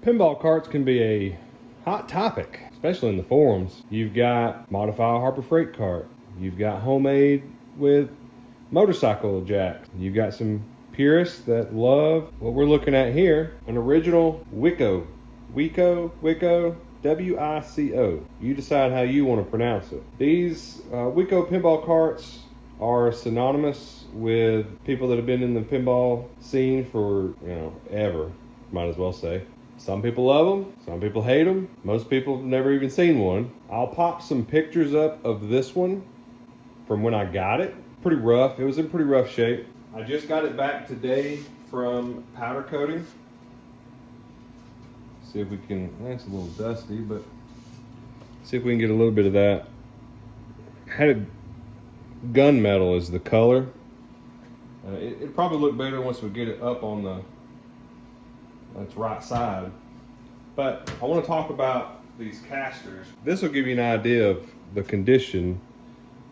Pinball carts can be a hot topic, especially in the forums. You've got modify a Harbor Freight cart. You've got homemade with motorcycle jacks. You've got some purists that love what we're looking at here, an original Wico, W-I-C-O. You decide how you want to pronounce it. These Wico pinball carts are synonymous with people that have been in the pinball scene for, ever, might as well say. Some people love them, some people hate them. Most people have never even seen one. I'll pop some pictures up of this one from when I got it. Pretty rough, it was in pretty rough shape. I just got it back today from powder coating. See if we can, that's a little dusty, but see if we can get a little bit of that. Had it gunmetal is the color. It'd probably look better once we get it up on its right side. But I want to talk about these casters. This will give you an idea of the condition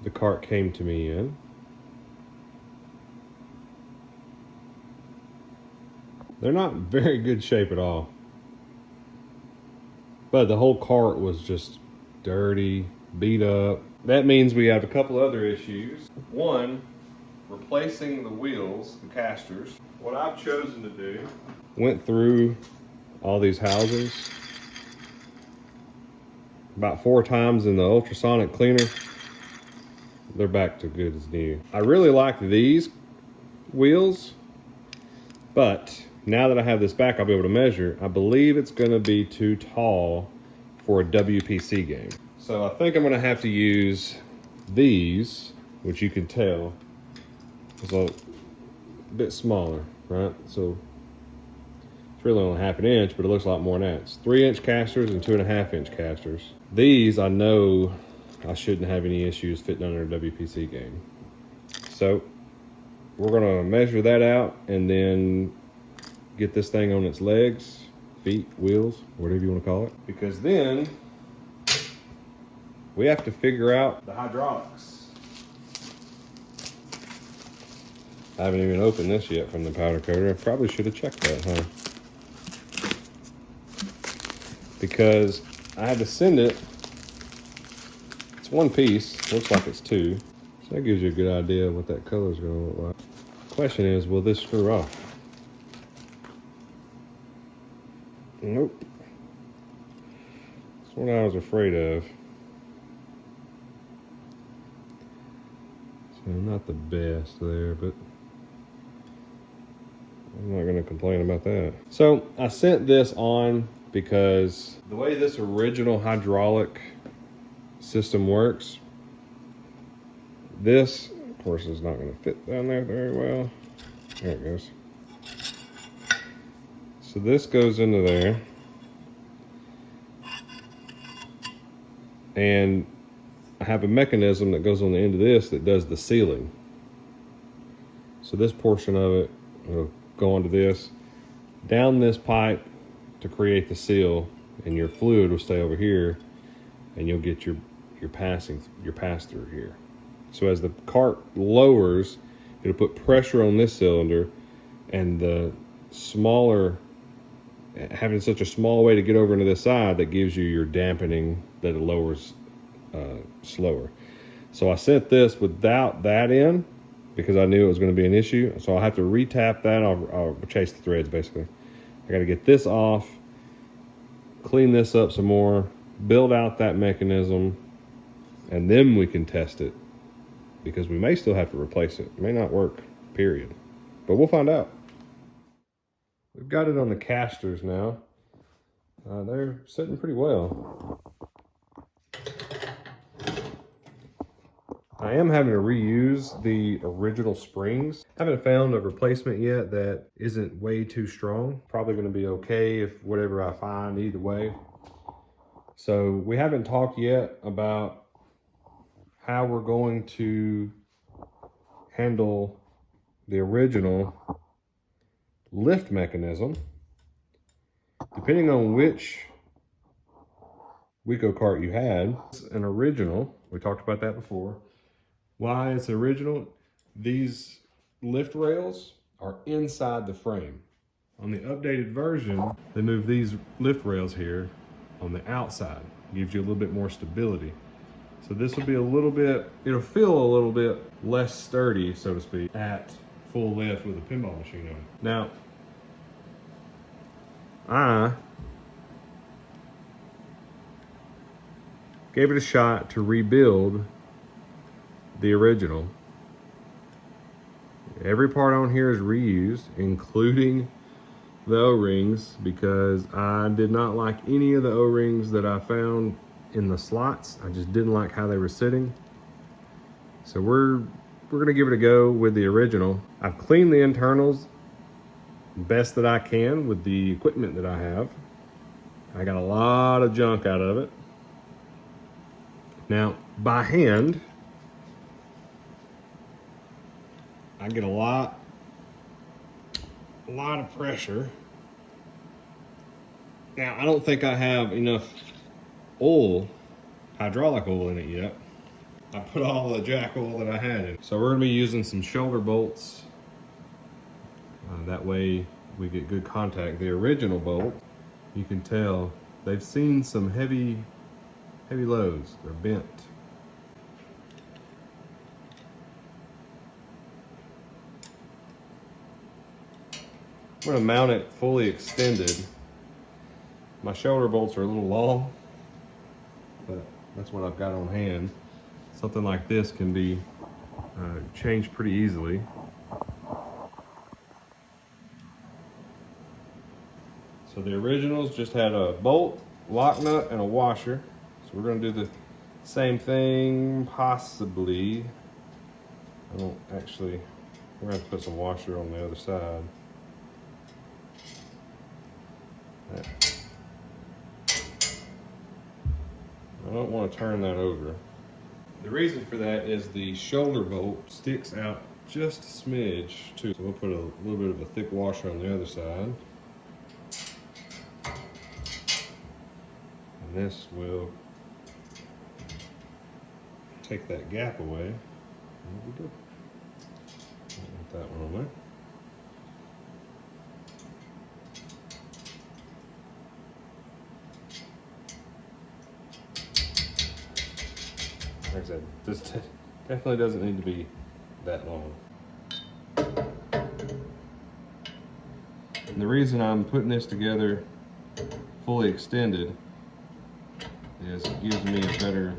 the cart came to me in. They're not in very good shape at all. But the whole cart was just dirty, beat up. That means we have a couple other issues. One, replacing the wheels, the casters. What I've chosen to do, went through all these housings about 4 times in the ultrasonic cleaner. They're back to good as new. I really like these wheels, but now that I have this back, I'll be able to measure. I believe it's gonna be too tall for a WPC game. So I think I'm gonna have to use these, which you can tell is a bit smaller, right? So it's really only 1/2 inch, but it looks a lot more than that. It's 3-inch casters and 2.5-inch casters. These, I know I shouldn't have any issues fitting under a WPC game. So we're gonna measure that out and then get this thing on its legs, feet, wheels, whatever you want to call it. Because then we have to figure out the hydraulics. I haven't even opened this yet from the powder coater. I probably should have checked that, huh? Because I had to send it. It's 1 piece, looks like it's 2. So that gives you a good idea of what that color is going to look like. Question is, will this screw off? Nope. That's what I was afraid of. So not the best there, but I'm not going to complain about that. So I sent this on because the way this original hydraulic system works, this, of course, is not going to fit down there very well. There it goes. So this goes into there, and I have a mechanism that goes on the end of this that does the sealing. So this portion of it will go onto this, down this pipe to create the seal, and your fluid will stay over here, and you'll get your pass through here. So as the cart lowers, it'll put pressure on this cylinder, and the smaller, having such a small way to get over into this side, that gives you your dampening that it lowers slower. So I sent this without that in because I knew it was going to be an issue. So I'll have to retap that. I'll chase the threads basically. I got to get this off, clean this up some more, build out that mechanism, and then we can test it, because we may still have to replace it. It may not work, period. But we'll find out. We've got it on the casters now. They're sitting pretty well. I am having to reuse the original springs. Haven't found a replacement yet that isn't way too strong. Probably going to be okay if whatever I find either way. So we haven't talked yet about how we're going to handle the original lift mechanism. Depending on which Wico cart you had, it's an original. We talked about that before. Why it's original? These lift rails are inside the frame. On the updated version, they move these lift rails here on the outside. Gives you a little bit more stability. So this will be a little bit, it'll feel a little bit less sturdy, so to speak, at full lift with a pinball machine on. Now, I gave it a shot to rebuild the original. Every part on here is reused, including the O-rings, because I did not like any of the O-rings that I found in the slots. I just didn't like how they were sitting. So we're gonna give it a go with the original. I've cleaned the internals best that I can with the equipment that I have. I got a lot of junk out of it. Now, by hand, I get a lot of pressure. Now, I don't think I have enough oil, hydraulic oil in it yet. I put all the jack oil that I had in. So we're gonna be using some shoulder bolts. That way we get good contact. The original bolt, you can tell they've seen some heavy loads. They're bent. I'm gonna mount it fully extended. My shoulder bolts are a little long, but that's what I've got on hand. Something like this can be changed pretty easily. So the originals just had a bolt, lock nut, and a washer. So we're gonna do the same thing, possibly. I don't actually, we're gonna put some washer on the other side. I don't want to turn that over. The reason for that is the shoulder bolt sticks out just a smidge too. So we'll put a little bit of a thick washer on the other side. And this will take that gap away. And we'll be good. Put that one on there. Like I said, this definitely doesn't need to be that long. And the reason I'm putting this together fully extended is it gives me a better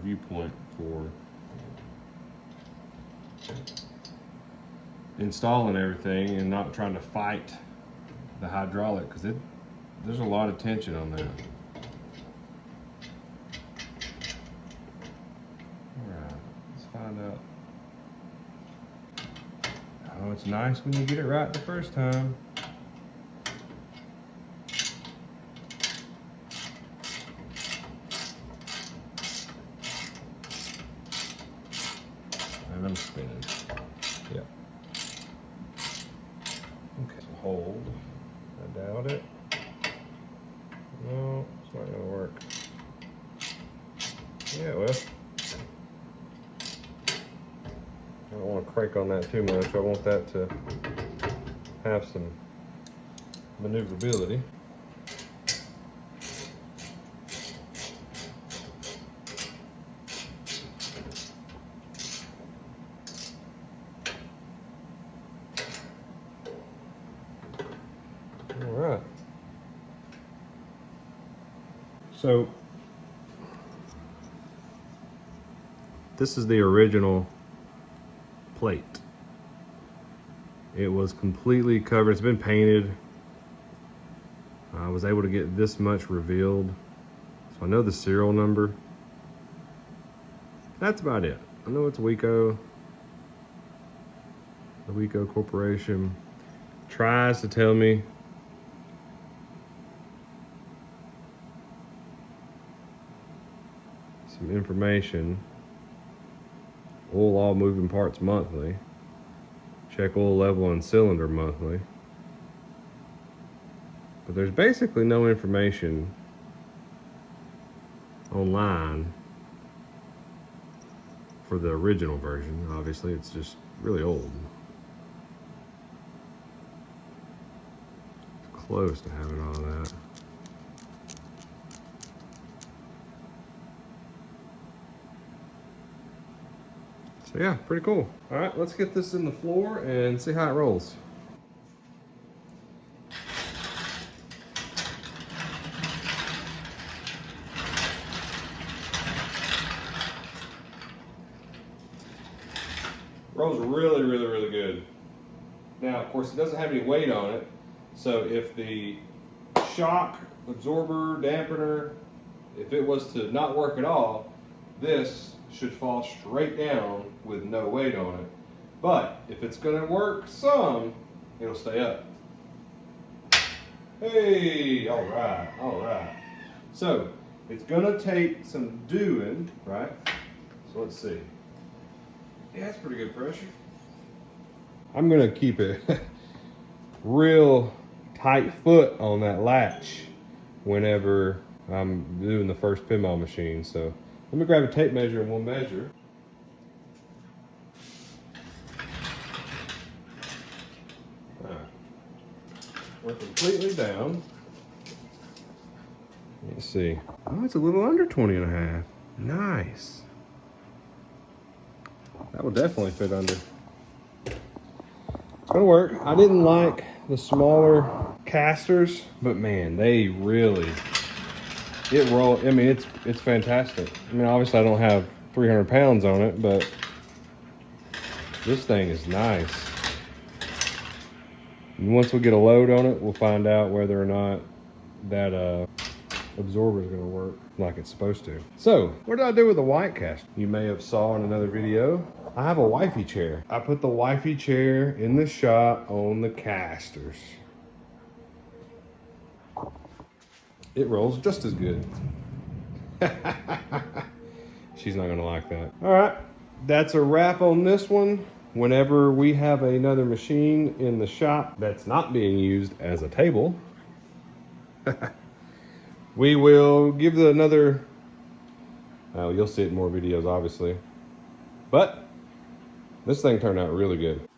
viewpoint for installing everything and not trying to fight the hydraulic, because there's a lot of tension on that. Find out. Oh, it's nice when you get it right the first time. And I'm spinning. Yep. Okay, so hold. I doubt it. No, it's not gonna work. Yeah, well. I don't want to crank on that too much. I want that to have some maneuverability. All right. So this is the original plate. It was completely covered. It's been painted. I was able to get this much revealed. So I know the serial number. That's about it. I know it's Wico. The Wico Corporation tries to tell me some information. Oil all moving parts monthly. Check oil level and cylinder monthly. But there's basically no information online for the original version. Obviously, it's just really old. close to having all that. So yeah, pretty cool. All right, let's get this in the floor and see how it rolls. Rolls really, really, really good. Now, of course, it doesn't have any weight on it, so if the shock absorber, dampener, if it was to not work at all, this should fall straight down with no weight on it. But if it's gonna work some, it'll stay up. Hey, all right, all right. So it's gonna take some doing, right? So let's see. Yeah, that's pretty good pressure. I'm gonna keep it real tight foot on that latch whenever I'm doing the first pinball machine. So let me grab a tape measure and we'll measure. All right. We're completely down. Let's see. Oh, it's a little under 20 and a half. Nice. That will definitely fit under. It's gonna work. I didn't like the smaller casters, but man, they really, it roll. I mean, it's fantastic. I mean, obviously I don't have 300 pounds on it, but this thing is nice. And once we get a load on it, we'll find out whether or not that absorber is gonna work like it's supposed to. So, what did I do with the white cast? You may have saw in another video, I have a wifey chair. I put the wifey chair in the shop on the casters. It rolls just as good. She's not gonna like that. All right, that's a wrap on this one. Whenever we have another machine in the shop that's not being used as a table, we will give it another, you'll see it in more videos obviously, but this thing turned out really good.